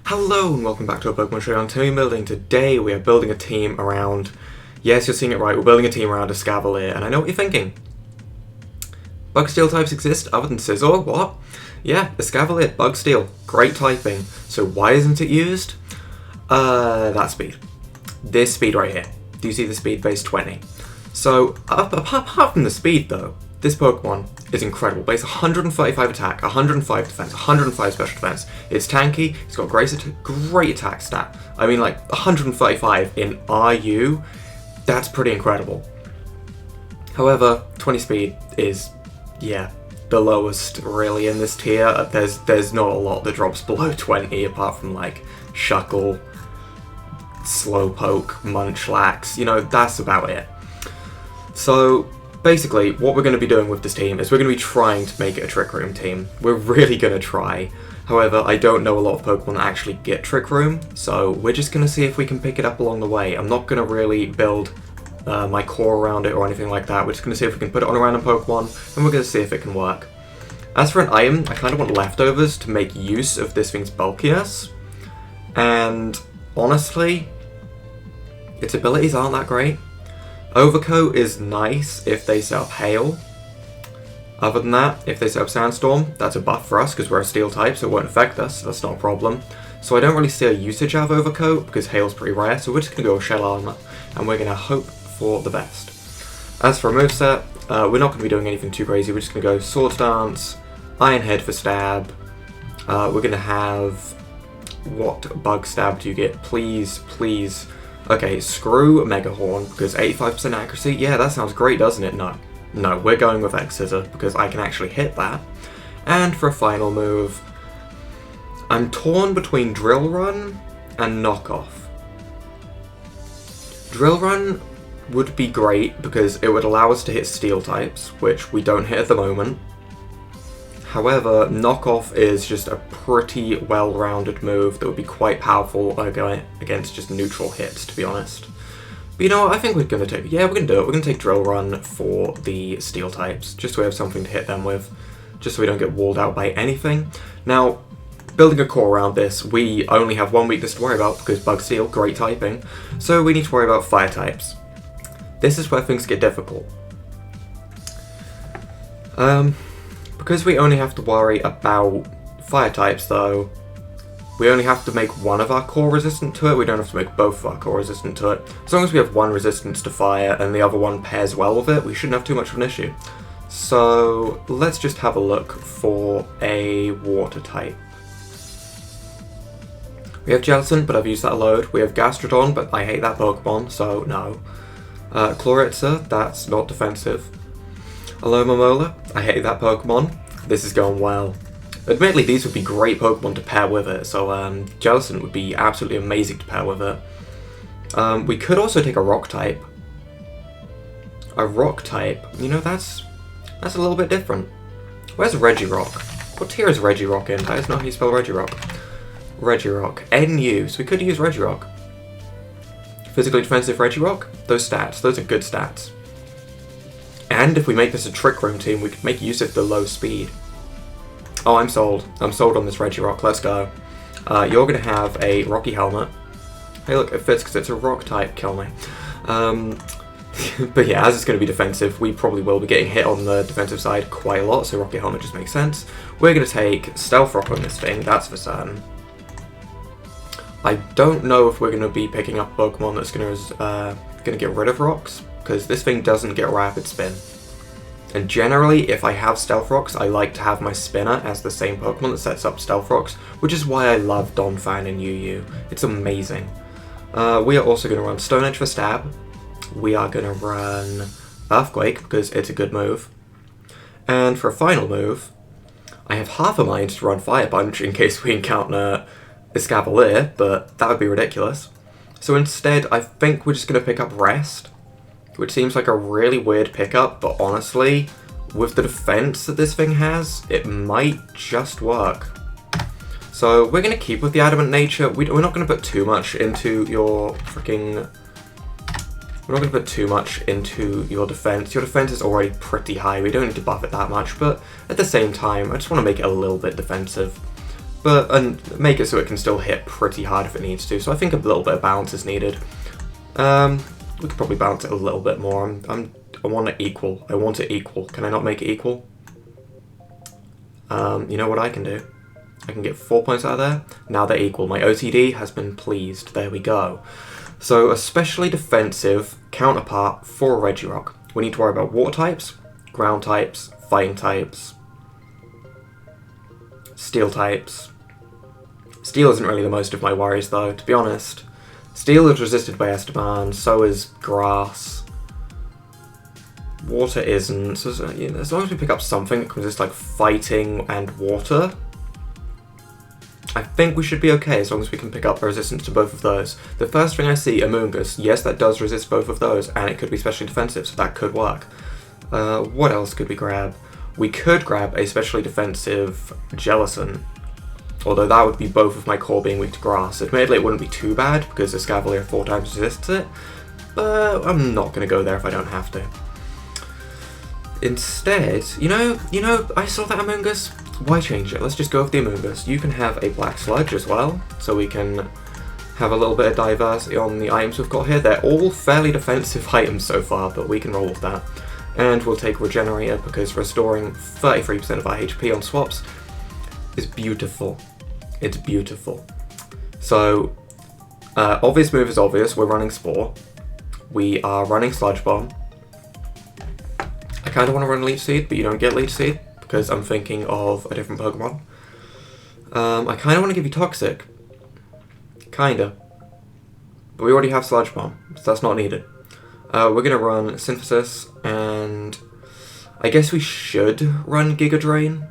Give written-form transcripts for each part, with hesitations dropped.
Hello and welcome back to our Pokemon Showdown team building. Today we are building a team around, yes, you're seeing it right, we're building a team around Escavalier, and I know what you're thinking. Bug Steel types exist other than Scizor? What? Yeah, Escavalier, Bug Steel, great typing. So why isn't it used? That speed. This speed right here. Do you see the speed base 20? So, apart from the speed though, this Pokemon is incredible. Base 135 attack, 105 defense, 105 special defense. It's tanky, it's got great attack stat. I mean, like, 135 in RU, that's pretty incredible. However, 20 speed is, yeah, the lowest really in this tier. There's not a lot that drops below 20 apart from like Shuckle, Slowpoke, Munchlax, you know, that's about it. So basically, what we're going to be doing with this team is we're going to be trying to make it a Trick Room team. We're really going to try. However, I don't know a lot of Pokemon that actually get Trick Room, so we're just going to see if we can pick it up along the way. I'm not going to really build my core around it or anything like that. We're just going to see if we can put it on a random Pokemon, and we're going to see if it can work. As for an item, I kind of want leftovers to make use of this thing's bulkiness, and honestly, its abilities aren't that great. Overcoat is nice if they set up Hail. Other than that, if they set up Sandstorm, that's a buff for us because we're a Steel type, so it won't affect us, so that's not a problem. So I don't really see a usage out of Overcoat because Hail's pretty rare, so we're just going to go with Shell Armor, and we're going to hope for the best. As for a moveset, we're not going to be doing anything too crazy, we're just going to go Swords Dance, Iron Head for Stab, we're going to have... What Bug Stab do you get? Please, please... Okay, screw Mega Horn, because 85% accuracy, yeah, that sounds great, doesn't it? No. No, we're going with X-Scissor, because I can actually hit that. And for a final move, I'm torn between Drill Run and Knockoff. Drill Run would be great, because it would allow us to hit Steel types, which we don't hit at the moment. However, Knockoff is just a pretty well-rounded move that would be quite powerful against just neutral hits, to be honest. But you know what, I think we're going to take... Yeah, we're going to do it. We're going to take Drill Run for the Steel types, just so we have something to hit them with, just so we don't get walled out by anything. Now, building a core around this, we only have one weakness to worry about, because Bug Steel, great typing, so we need to worry about Fire types. This is where things get difficult. Because we only have to worry about Fire types though, we only have to make one of our core resistant to it, we don't have to make both of our core resistant to it. As long as we have one resistance to fire and the other one pairs well with it, we shouldn't have too much of an issue. So let's just have a look for a water type. We have Jellicent, but I've used that a load. We have Gastrodon, but I hate that Pokemon, so no. Clawitzer, that's not defensive. Alomomola, I hate that Pokemon. This is going well. Admittedly, these would be great Pokemon to pair with it, so Jellicent would be absolutely amazing to pair with it. We could also take a Rock type. A Rock type, you know, that's a little bit different. Where's Regirock? What tier is Regirock in? I just know how you spell Regirock. Regirock. NU, so we could use Regirock. Physically defensive Regirock? Those stats, those are good stats. And if we make this a Trick Room team, we could make use of the low speed. Oh, I'm sold. I'm sold on this Regirock. Let's go. You're going to have a Rocky Helmet. Hey, look, it fits because it's a Rock type. Kill me. But yeah, as it's going to be defensive, we probably will be getting hit on the defensive side quite a lot, so Rocky Helmet just makes sense. We're going to take Stealth Rock on this thing, that's for certain. I don't know if we're going to be picking up a Pokemon that's going to get rid of rocks, because this thing doesn't get Rapid Spin. And generally, if I have Stealth Rocks, I like to have my Spinner as the same Pokemon that sets up Stealth Rocks, which is why I love Donphan and UU. It's amazing. We are also going to run Stone Edge for Stab. We are going to run Earthquake, because it's a good move. And for a final move, I have half a mind to run Fire Punch in case we encounter Escavalier, but that would be ridiculous. So instead, I think we're just going to pick up Rest, which seems like a really weird pickup, but honestly, with the defense that this thing has, it might just work. So we're going to keep with the Adamant Nature. We're not going to put too much into your freaking... We're not going to put too much into your defense. Your defense is already pretty high. We don't need to buff it that much, but at the same time, I just want to make it a little bit defensive. but and make it so it can still hit pretty hard if it needs to. So I think a little bit of balance is needed. We could probably balance it a little bit more. I want it equal. I want it equal. Can I not make it equal? You know what I can do? I can get 4 points out of there. Now they're equal. My OTD has been pleased. There we go. So, especially defensive counterpart for Regirock. We need to worry about water types, ground types, fighting types, steel types. Steel isn't really the most of my worries though, to be honest. Steel is resisted by Esteban, so is grass. Water isn't, so as long as we pick up something that can resist like fighting and water, I think we should be okay as long as we can pick up resistance to both of those. The first thing I see, Amoonguss, yes, that does resist both of those, and it could be specially defensive, so that could work. What else could we grab? We could grab a specially defensive Jellicent, although that would be both of my core being weak to grass. Admittedly, it wouldn't be too bad, because Escavalier 4 times resists it, but I'm not going to go there if I don't have to. Instead, you know, I saw that Amoonguss. Why change it? Let's just go with the Amoonguss. You can have a Black Sludge as well, so we can have a little bit of diversity on the items we've got here. They're all fairly defensive items so far, but we can roll with that. And we'll take Regenerator, because restoring 33% of our HP on swaps is beautiful. It's beautiful. So, obvious move is obvious. We're running Spore. We are running Sludge Bomb. I kind of want to run Leech Seed, but you don't get Leech Seed, because I'm thinking of a different Pokemon. I kind of want to give you Toxic. Kinda. But we already have Sludge Bomb, so that's not needed. We're going to run Synthesis, and I guess we should run Giga Drain.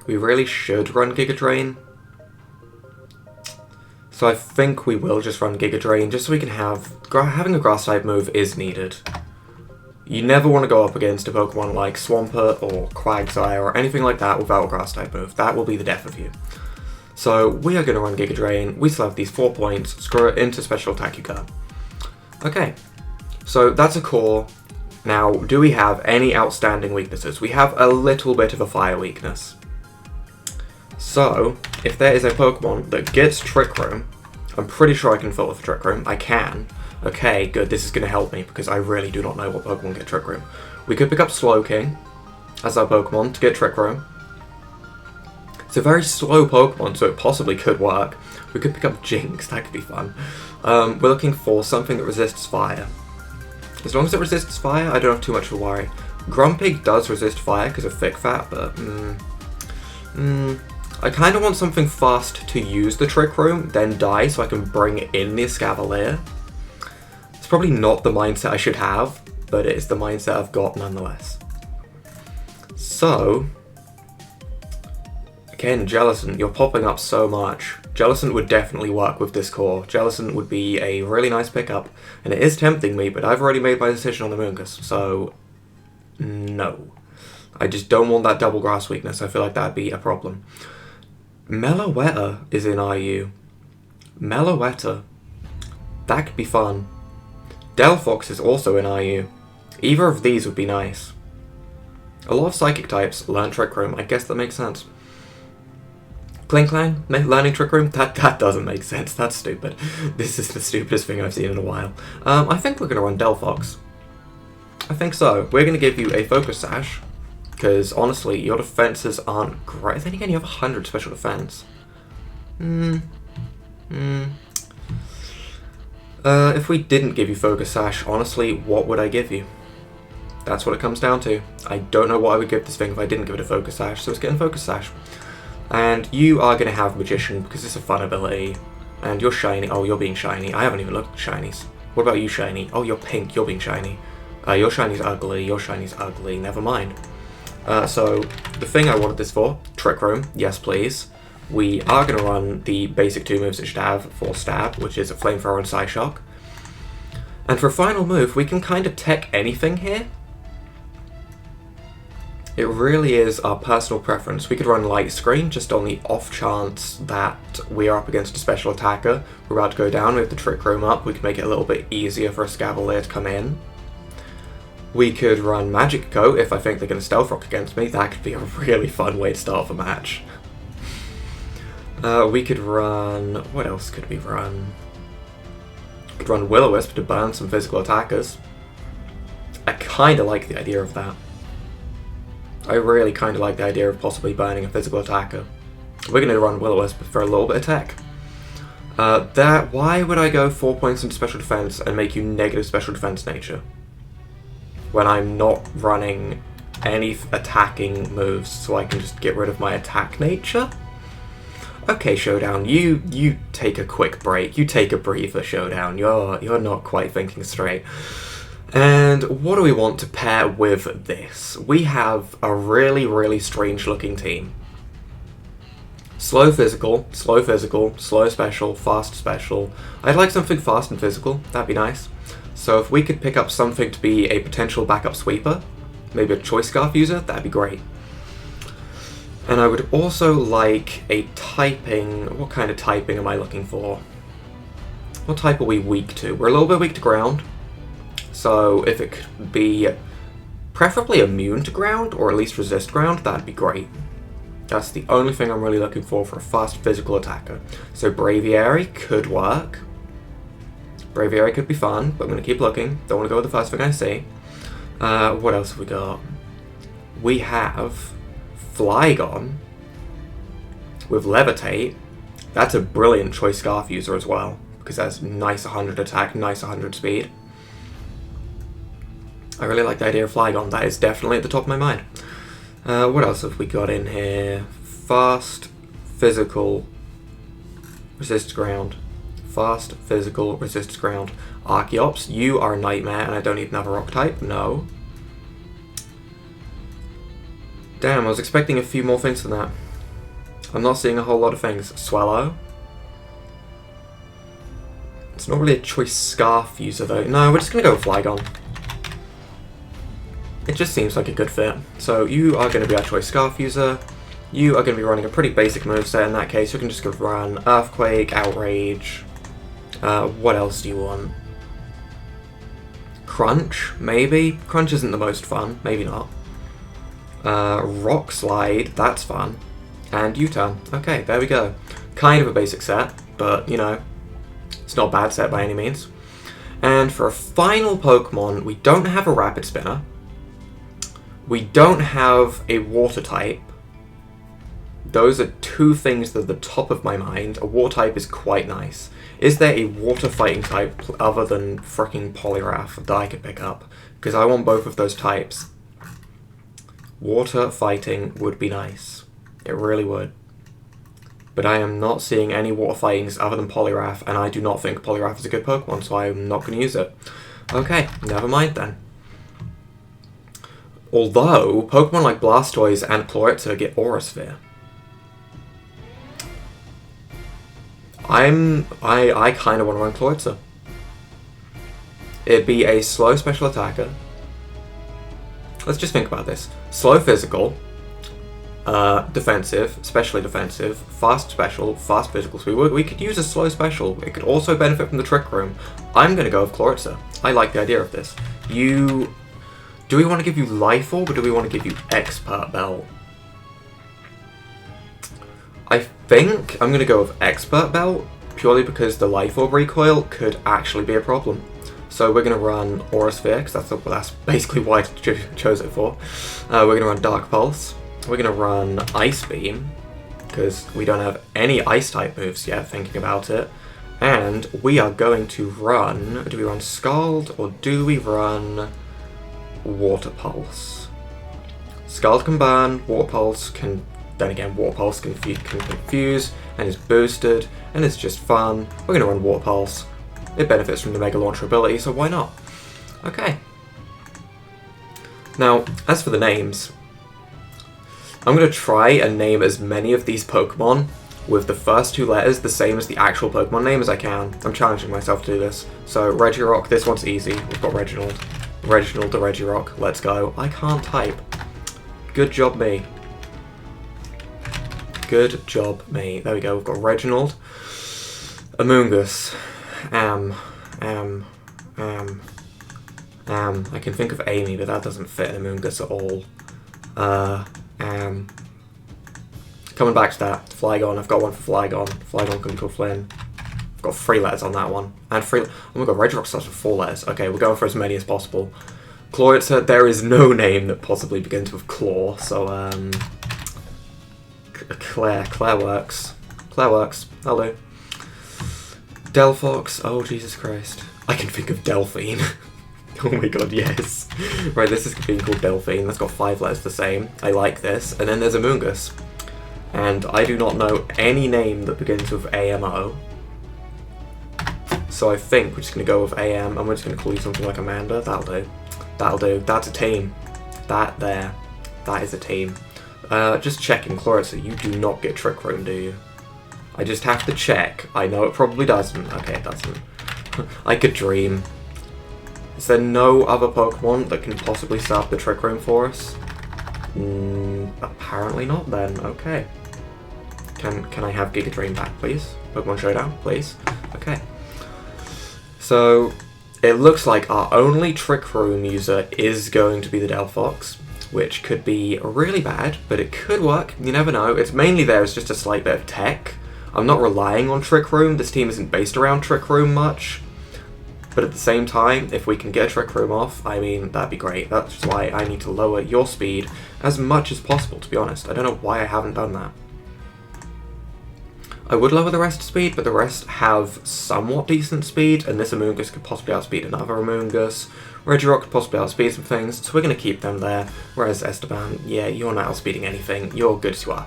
We really should run Giga Drain. So I think we will just run Giga Drain, just so we can have... Having a Grass-type move is needed. You never want to go up against a Pokemon like Swampert or Quagsire or anything like that without a Grass-type move. That will be the death of you. So we are going to run Giga Drain. We still have these 4 points. Screw it into Special Attack you go. Okay, so that's a core. Now, do we have any outstanding weaknesses? We have a little bit of a fire weakness. So, if there is a Pokemon that gets Trick Room, I'm pretty sure I can fill with Trick Room. I can. Okay, good, this is going to help me, because I really do not know what Pokemon get Trick Room. We could pick up Slowking as our Pokemon to get Trick Room. It's a very slow Pokemon, so it possibly could work. We could pick up Jinx, that could be fun. We're looking for something that resists fire. As long as it resists fire, I don't have too much to worry. Grumpig does resist fire because of Thick Fat, but I kind of want something fast to use the Trick Room, then die, so I can bring in the Escavalier. It's probably not the mindset I should have, but it is the mindset I've got nonetheless. So, again, Jellicent, you're popping up so much. Jellicent would definitely work with this core. Jellicent would be a really nice pickup, and it is tempting me, but I've already made my decision on the Amoonguss, so no. I just don't want that double grass weakness. I feel like that'd be a problem. Meloetta is in IU. Meloetta. That could be fun. Delphox is also in IU. Either of these would be nice. A lot of Psychic types learn Trick Room. I guess that makes sense. Klinklang learning Trick Room? That doesn't make sense. That's stupid. This is the stupidest thing I've seen in a while. I think we're going to run Delphox. I think so. We're going to give you a Focus Sash. Because, honestly, your defenses aren't great. Then again, you have 100 special defense. If we didn't give you Focus Sash, honestly, what would I give you? That's what it comes down to. I don't know what I would give this thing if I didn't give it a Focus Sash, so it's getting Focus Sash. And you are going to have Magician, because it's a fun ability. And you're shiny. Oh, you're being shiny. I haven't even looked at shinies. What about you, shiny? Oh, you're pink. You're being shiny. Your shiny's ugly. Your shiny's ugly. Never mind. So, the thing I wanted this for, Trick Room, yes please. We are going to run the basic 2 moves it should have for Stab, which is a Flamethrower and Psyshock. And for a final move, we can kind of tech anything here. It really is our personal preference. We could run Light Screen just on the off chance that we are up against a special attacker. We're about to go down, we have the Trick Room up, we can make it a little bit easier for a Escavalier to come in. We could run Magic Coat if I think they're going to Stealth Rock against me. That could be a really fun way to start off a match. We could run... What else could we run? We could run Will-O-Wisp to burn some physical attackers. I kind of like the idea of that. I really kind of like the idea of possibly burning a physical attacker. We're going to run Will-O-Wisp for a little bit of tech. Why would I go 4 points into special defense and make you negative special defense nature? When I'm not running any attacking moves, so I can just get rid of my attack nature? Okay, Showdown, you take a quick break. You take a breather, Showdown. You're not quite thinking straight. And what do we want to pair with this? We have a really, really strange looking team. Slow physical, slow special, fast special. I'd like something fast and physical, that'd be nice. So if we could pick up something to be a potential backup sweeper, maybe a choice scarf user, that'd be great. And I would also like a typing. What kind of typing am I looking for? What type are we weak to? We're a little bit weak to ground. So if it could be preferably immune to ground, or at least resist ground, that'd be great. That's the only thing I'm really looking for a fast physical attacker. So Braviary could work. Braviary could be fun, but I'm going to keep looking. Don't want to go with the first thing I see. What else have we got? We have Flygon with Levitate. That's a brilliant choice scarf user as well, because that's nice 100 attack, nice 100 speed. I really like the idea of Flygon. That is definitely at the top of my mind. What else have we got in here? Fast, physical, resist ground. Fast, physical, resist ground. Archeops, you are a nightmare, and I don't need another rock type. No. Damn, I was expecting a few more things than that. I'm not seeing a whole lot of things. Swallow. It's not really a choice scarf user though. No, we're just gonna go with Flygon. It just seems like a good fit. So you are going to be our choice scarf user. You are going to be running a pretty basic moveset in that case. You can just go run Earthquake, Outrage. What else do you want? Crunch, maybe? Crunch isn't the most fun. Maybe not. Rock Slide, that's fun. And U-Turn. Okay, there we go. Kind of a basic set, but, you know, it's not a bad set by any means. And for a final Pokemon, we don't have a Rapid Spinner. We don't have a water type. Those are two things that are at the top of my mind. A water type is quite nice. Is there a water fighting type other than fricking Poliwrath that I could pick up? Because I want both of those types. Water fighting would be nice. It really would. But I am not seeing any water fightings other than Poliwrath, and I do not think Poliwrath is a good Pokemon, so I'm not going to use it. Okay, never mind then. Although, Pokemon like Blastoise and Clawitzer get Aura Sphere. I kind of want to run Clawitzer. It'd be a slow special attacker. Let's just think about this. Slow physical, defensive, specially defensive, fast special, fast physical. So we could use a slow special. It could also benefit from the Trick Room. I'm going to go with Clawitzer. I like the idea of this. Do we want to give you Life Orb, or do we want to give you Expert Belt? I think I'm going to go with Expert Belt, purely because the Life Orb recoil could actually be a problem. So we're going to run Aura Sphere, because that's basically what I chose it for. We're going to run Dark Pulse. We're going to run Ice Beam, because we don't have any Ice-type moves yet, thinking about it. And we are going to run... Do we run Scald, or do we run Water Pulse? Scald can burn, Water Pulse can... Then again, Water Pulse can confuse, and is boosted, and it's just fun. We're going to run Water Pulse. It benefits from the Mega Launcher ability, so why not? Okay. Now, as for the names, I'm going to try and name as many of these Pokemon with the first two letters the same as the actual Pokemon name as I can. I'm challenging myself to do this. So, Regirock, this one's easy. We've got Reginald. Reginald the Regirock. Let's go. I can't type. Good job, me. Good job, me. There we go. We've got Reginald. Amoonguss. I can think of Amy, but that doesn't fit an Amoonguss at all. Coming back to that, Flygon. I've got one for Flygon. Flygon can be called Flynn. I've got 3 letters on that one. And 3... Oh my god, Regirock starts with 4 letters. Okay, we're going for as many as possible. Clawitzer, there is no name that possibly begins with Claw, so, Claire works. Claire works. That'll do. Delphox. Oh, Jesus Christ. I can think of Delphine. Oh my god, yes. Right, this is being called Delphine. That's got 5 letters the same. I like this. And then there's Amoonguss. And I do not know any name that begins with AMO. So I think we're just going to go with AM, and we're just going to call you something like Amanda. That'll do. That'll do. That's a team. That is a team. Just checking, Clawitzer, you do not get Trick Room, do you? I just have to check. I know it probably doesn't. Okay, it doesn't. I could dream. Is there no other Pokemon that can possibly set up the Trick Room for us? Apparently not then. Okay. Can I have Giga Dream back, please? Pokemon Showdown, please? Okay. So, it looks like our only Trick Room user is going to be the Delphox, which could be really bad, but it could work. You never know. It's mainly there as just a slight bit of tech. I'm not relying on Trick Room. This team isn't based around Trick Room much. But at the same time, if we can get a Trick Room off, I mean, that'd be great. That's why I need to lower your speed as much as possible, to be honest. I don't know why I haven't done that. I would lower the rest speed, but the rest have somewhat decent speed, and this Amoonguss could possibly outspeed another Amoonguss. Regirock could possibly outspeed some things, so we're going to keep them there. Whereas Esteban, yeah, you're not outspeeding anything. You're good as you are.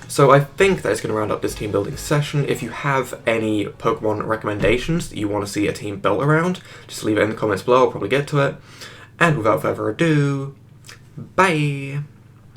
So I think that's going to round up this team building session. If you have any Pokemon recommendations that you want to see a team built around, just leave it in the comments below. I'll probably get to it. And without further ado, bye!